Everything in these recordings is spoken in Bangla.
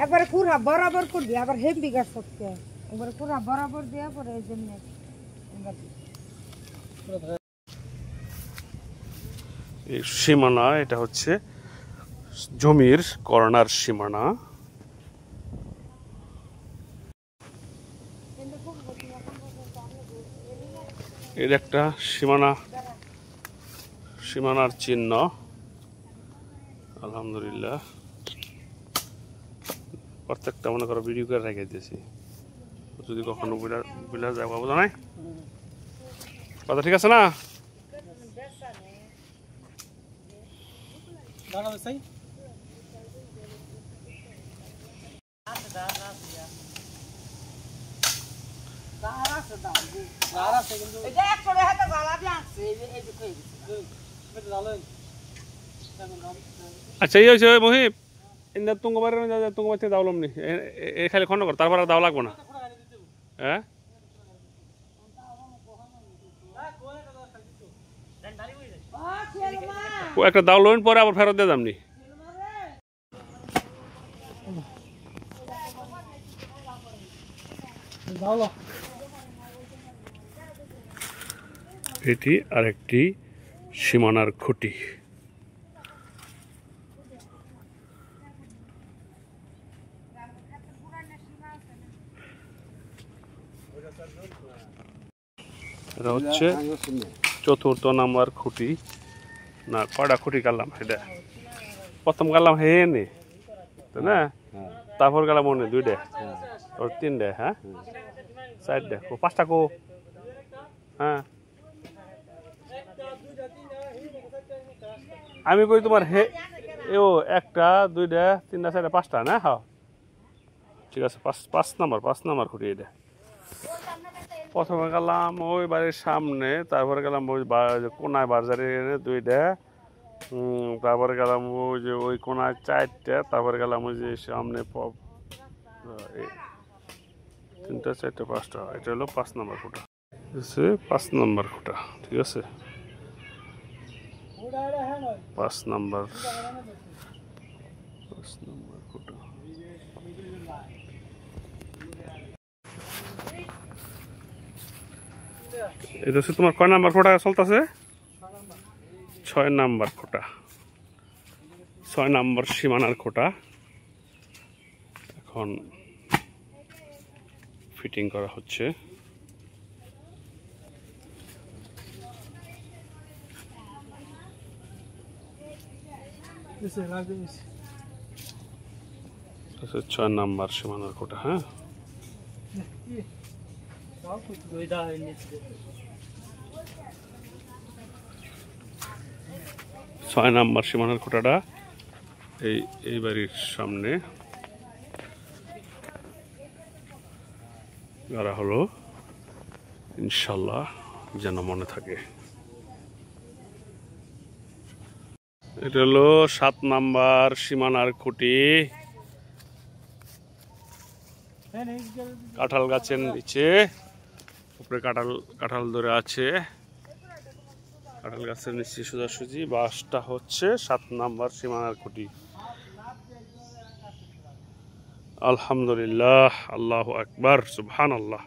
একবারে পুরা বরাবর করে দিয়ে আবার হেভি গাছ থাকতে একবারে পুরা বরাবর দেওয়া পরে এই জন্য এই সীমানা এটা হচ্ছে জমির কর্নার সীমানা। এর একটা সীমানার চিহ্ন। আলহামদুলিল্লাহ প্রত্যেকটা মনে করো ভিডিও করে রেখে দিয়েছি, যদি কখনো বুঝা যায় বোঝা নাই কথা ঠিক আছে না? আচ্ছা এই হয়েছে মহিব ইন্দা তুঙ্গবারের তুঙ্গবার থেকে দাওলাম নি এ খালি খন্ড কর, তারপর আর দাও লাগবো না। হ্যাঁ একটা দাও লোন পরে আবার ফেরত দিয়ে দামনি। এটি আরেকটি সীমানার খুঁটি। এটা হচ্ছে ৪র্থ নাম্বার খুঁটি। না কয়টা খুঁটি কাটলাম এটা প্রথম কাটলাম হে নে তো না, তারপর গেলাম মনে ২টা ওর ৩টা, হ্যাঁ ৪টা ৫টা কো, হ্যাঁ আমি কই তোমার হে ও ১টা ২টা ৩টা ৪টা ৫টা না। হ্যাঁ ঠিক আছে ৫ নাম্বার খুঁটি এটা। প্রথমে গেলাম ওই বাড়ির সামনে, তারপরে গেলাম ওই কোনায় বাজারে ২টা, তারপরে গেলাম ওই যে ওই কোনায় ৪টা, তারপরে গেলাম ওই যে সামনে ৩টা ৪টা ৫টা। এটা হলো ৫ নাম্বার খুঁটা, ৫ নাম্বার খুঁটা। ঠিক আছে ৫ নাম্বার খুঁটা। এটা হচ্ছে তোমার কয় নাম্বার খোঁটা চলতেছে? ৬ নাম্বার খোঁটা, ৬ নাম্বার সীমানার খোঁটা এখন ফিটিং করা হচ্ছে। আচ্ছা ৬ নাম্বার সীমানার খোঁটা। হ্যাঁ ৬ নাম্বার সীমানার খোঁটাটা এই বাড়ির সামনে গাড়া হলো, ইনশাল্লাহ যেন মনে থাকে। এটা হলো ৭ নাম্বার সীমানার খুঁটি। কাঁঠাল গাছের নিচে উপরে কাঁঠাল ধরে আছে, কাঁঠাল গাছের নিচে সোজাসুজি বাসটা হচ্ছে ৭ নাম্বার সীমানার খুঁটি। আলহামদুলিল্লাহ, আল্লাহু আকবার, সুবহানাল্লাহ।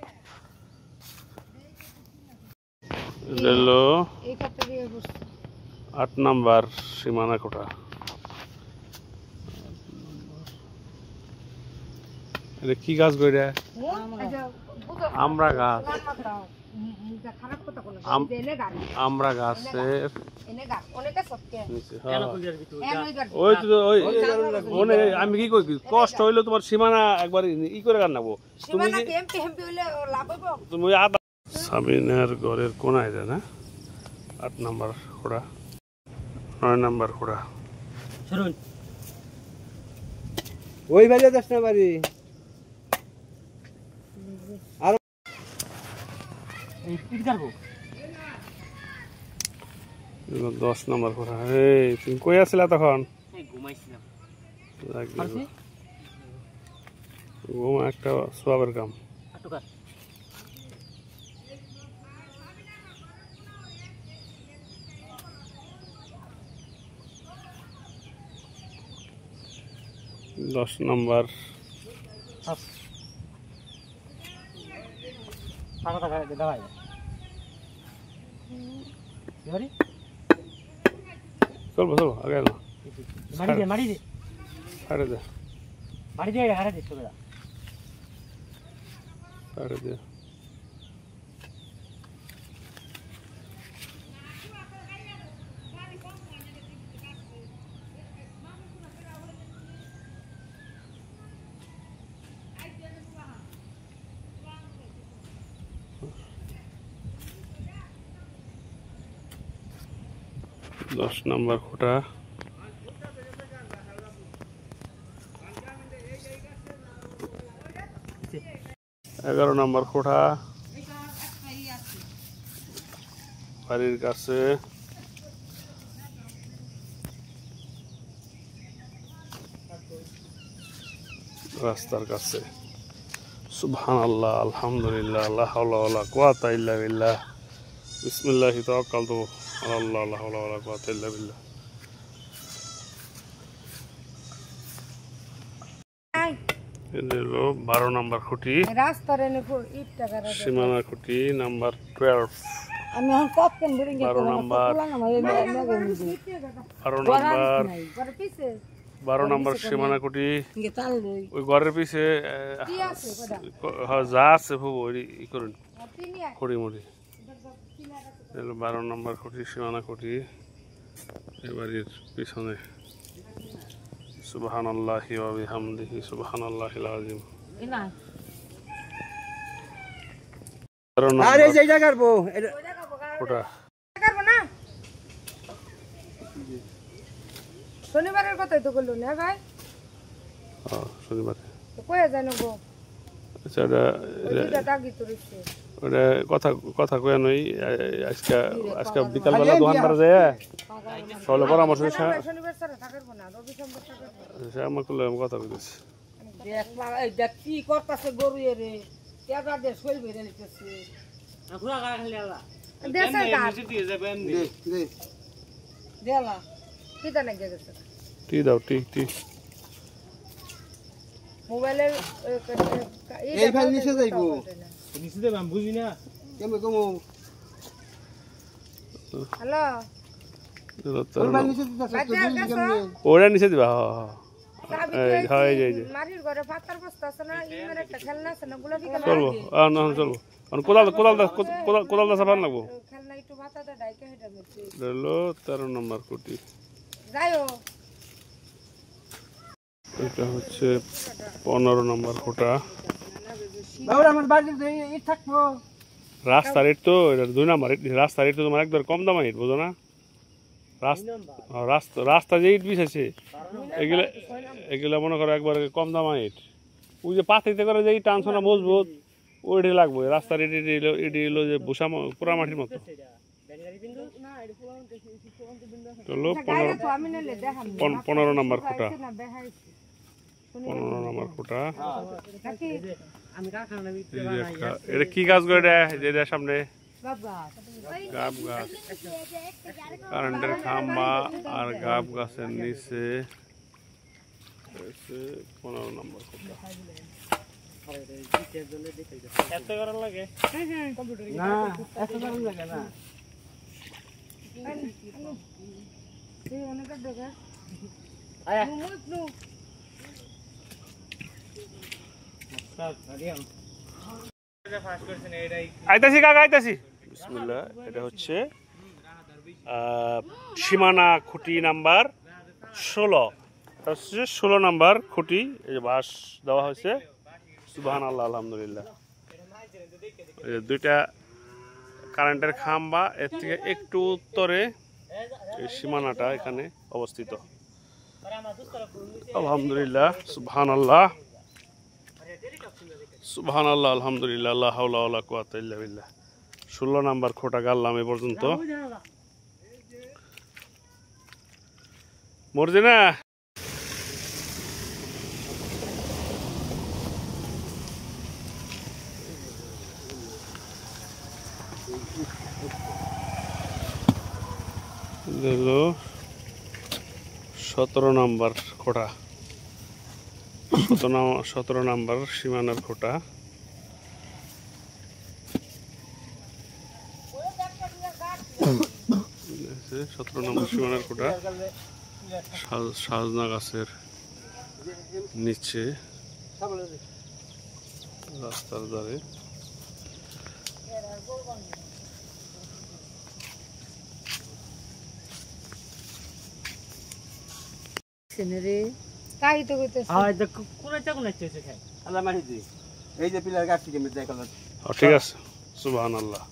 হলো ৮ নাম্বার সীমানা কোঠা। এটা কি গাছ গইরা? আমরা গাছ, আমরা গাছের আমি কি কই কষ্ট হইলো তোমার সীমানা একবার ই করে রান্নাবো তুমি। সাবিনার ঘরের কোনায় এটা না ৮ নাম্বার খোড়া, ৯ নাম্বার খোড়া। ওই বাড়ি ১০ না বাড়ি আর ১০ নাম্বার খোড়া। এই তুমি কই আছিলা তখন? ঘুম একটা সওয়াবের কাম। 10 নম্বর চলবো চলবো আগে না ছাড়ে দে ছাড়ে দে। দশ নম্বর খোটা, 11 নম্বর খোটা বাড়ির কাছে, রাস্তার কাছে। সুবহানাল্লাহ, আলহামদুলিল্লাহ, লা হাওলা ওয়ালা কুওয়াতা ইল্লা বিল্লাহ, বিসমিল্লাহি তাওয়াক্কালতু আলাল্লাহ, লা হাওলা ওয়ালা কুওয়াতা ইল্লা বিল্লাহ। এটা হলো 12 নম্বর খুঁটি, রাস্তার এনে ইট টাকা সীমানা খুঁটি নাম্বার 12। আমি এখন কপ কেন ধরে গেছি 12 নম্বর 12 নম্বর সীমানা খুঁটি। ওই ঘরের পিছে যা আছে ই করুন খুঁড়ি মুড়ি। 12 নম্বর খুঁটি সীমানা খুঁটি এ বাড়ির পিছনে। সুবহানাল্লাহি ওয়া বিহামদিহি সুবহানাল্লাহিল আযীম। আরে এই জায়গা করবো ওটা করবো না, শনিবারের কথাই তো করলো না ভাই, শনিবার কয়ে জানো গো। আচ্ছা এটা দাগি তো রয়েছে ওটা কথা কয়ে নই। আজকে বিকালবেলা দোকান পারে যায় সকালে পরামর্শ শনিবার ছাড়া থাকবো না, রবি সোমবার থাকবো। আমার কথা কইতেছি কি করতেছে গরু রে কেদা দে শৈল বেরে নিতেছে দেশে দেলা কিটা না গেছে টি দাও টি মোবাইলের এই ফাইল নিচে যাইবো, নিচে দেব আমি বুঝি না কেমন কমো হ্যালো ওরা নিচে দিবা। মারির ঘরে পাতার বস্তা আছে না, ইমের একটা খেলনা আছে না, গুলো বিকেল চলবো চলবো কোদাল দা সাবান লাগবো। খেলনা একটু ভাতাতে ডাইকে হেটা গেছে 13 নম্বর কোটি। যাইও এটা হচ্ছে 15 নম্বর কোটা। বাবা আমার বাড়িতে ইট থাকবো, রাস্তার রেট তো এটা 2 নম্বর ইট। রাস্তার রেট তো তোমার একবার কম দাম ইট, বুঝো না? রাস্তা যে ইট বিছাইছে এগুলা মনে করো একবার কম দাম ইট। ওই যে পাতিতে করে যে ইট আনছো না মজবুত, ওইটি লাগবে। রাস্তার এটি হলো যে ভুষা পোড়া মাটির মতো। হলো 15 নম্বর খোটা, 15 নম্বর খোটা। এটা কি গাছ গো? এটা সামনে গাব গাছ, কারেন্টের খাম্বা আর গাব গাছের নিচে 15 নম্বর খোটা। আইতাছি কাকা আইতাছি। বিসমিল্লাহ। এটা হচ্ছে সীমানা খুঁটি নাম্বার 16। 16 নাম্বার খুঁটি এই যে বাঁশ দেওয়া হয়েছে। সুবহানাল্লাহ, আলহামদুলিল্লাহ। দুইটা কারেন্টের খাম্বা, এর থেকে একটু উত্তরে এই সীমানাটা এখানে অবস্থিত। আলহামদুলিল্লাহ, সুবহানাল্লাহ, সুবহানাল্লাহ, আলহামদুলিল্লাহ, লা হাওলা ওয়ালা কুওয়াতা ইল্লা বিল্লাহ। 16 নাম্বার খোটা গাড়লাম এ পর্যন্ত। মর্জিনা হলো 17 নাম্বার খোটা, 17 নাম্বার সীমানার খোটা। 17 নম্বর সীমানার খোটা সাজনা গাছের নিচে রাস্তার ধারে। তাই তো কইতেছে আল্লাহ মারি দি এই যে পিলার গাছ থেকে মেতে কল ঠিক আছে। সুবহানাল্লাহ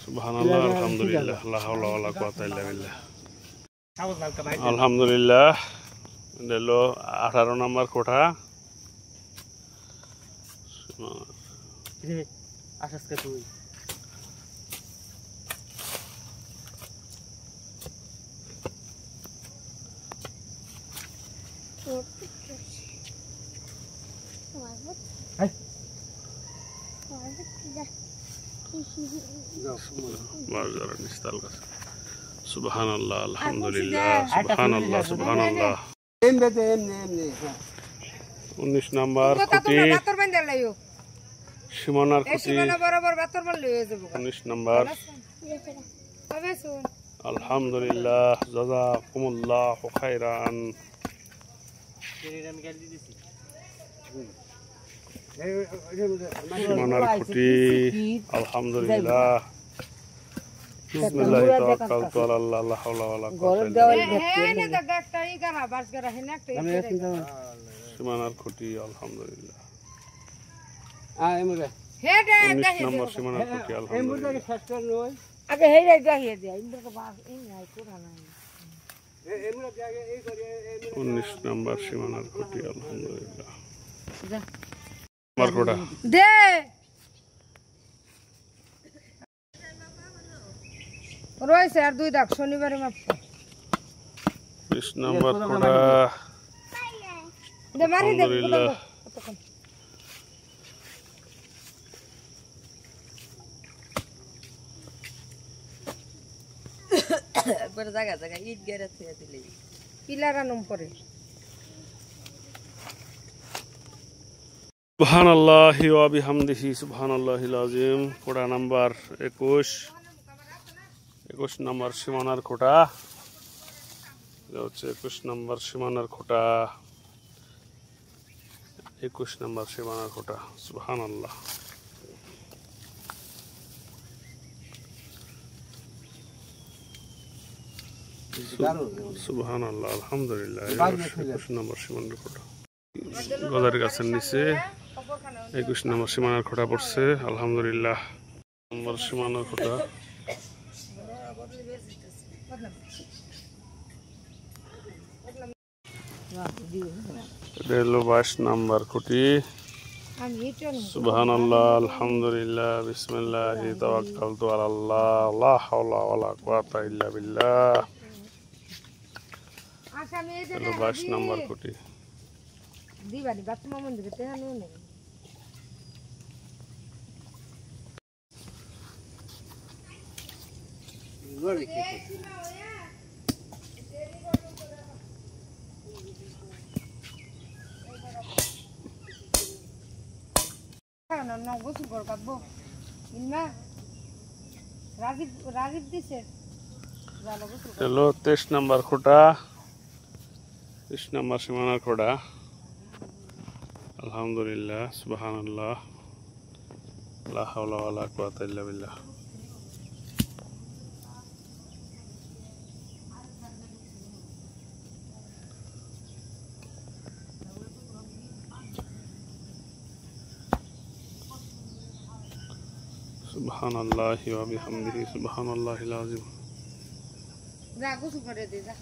সুবহানাল্লাহ আলহামদুলিল্লাহ লা হাওলা ওয়ালা কুওয়াতা ইল্লা বিল্লাহ। আলহামদুলিল্লাহ এটা হলো 18 নম্বর কোঠা। সুবহানাল্লাহ আলহামদুলিল্লাহ সুবহানাল্লাহ সুবহানাল্লাহ। এমনে এমনে 19 নম্বর খুঁটি বাতর বান্ধা লাইও সীমানার এই খুঁটি সীমানা বরাবর বাতর বান্ধ লইয়ে যাব 19 নম্বর। তবে শুন আলহামদুলিল্লাহ জাযাকুমুল্লাহু খাইরান। সীমানার খুঁটি আলহামদুলিল্লাহ বিসমিল্লাহি তাওয়াক্কালতু আলাল্লাহ লা হাওলা ওয়ালা কুওয়াতা ইল্লা বিল্লাহ। সীমানার খুঁটি আলহামদুলিল্লাহ। 19 নম্বর সীমানার খুঁটি আলহামদুলিল্লাহ। আগে হেই দেখিয়ে দে ইন্দ্রকে বাস এই নাই কোঠা নাই 19 নম্বর সীমানার খুঁটি আলহামদুলিল্লাহ। নম্বর কোঠা দে রয়েছে আর 2 দাগ শনিবারে মাপটা 20 নম্বর কোঠা দে মারি দে আলহামদুলিল্লাহ। একবার জায়গা জায়গা ইট গেড়ে থুয়ে দিলে পিলারা নম পরে সুবহানাল্লাহি ওয়া বিহামদিহি সুবহানাল্লাহিল আযীম। কোঠা নাম্বার 21 নম্বর সীমানার খোটা। এটা হচ্ছে 21 নম্বর সীমানার খোটা 21 নম্বর সীমানার খোটা। সুবহানাল্লাহ সুবহানাল্লাহ আলহামদুলিল্লাহ। 21 নম্বর সীমানার খোটা গদার গাছের নিচে 21 নম্বর সীমানার খোটা পড়ছে আলহামদুলিল্লাহ। নম্বর সীমানার খোটা এটা হলো 22 নম্বর খুঁটি। সুবহানাল্লাহ আলহামদুলিল্লাহ বিসমিল্লাহি তাওয়াক্কালতু আলাল্লাহ লা হাওলা ওয়ালা কুওয়াতা ইল্লা বিল্লাহ। হলো 22 নম্বর খুঁটি। দিবানি বাতমা মন্দিরে তে আনো নে না না গোসল কর কাটবো ইন্না রাগিব দিছে জানো গোসল হলো 23 নম্বর খোটা 23 নম্বর সীমানার খোটা আলহামদুলিল্লাহ সুবহানাল্লাহ লা হাওলা ওয়ালা কুওয়াতা ইল্লা বিল্লাহ। সুবহানাল্লাহি ওয়া বিহামদিহি সুবহানাল্লাহিল আযীম। যা গোসল করে দে যা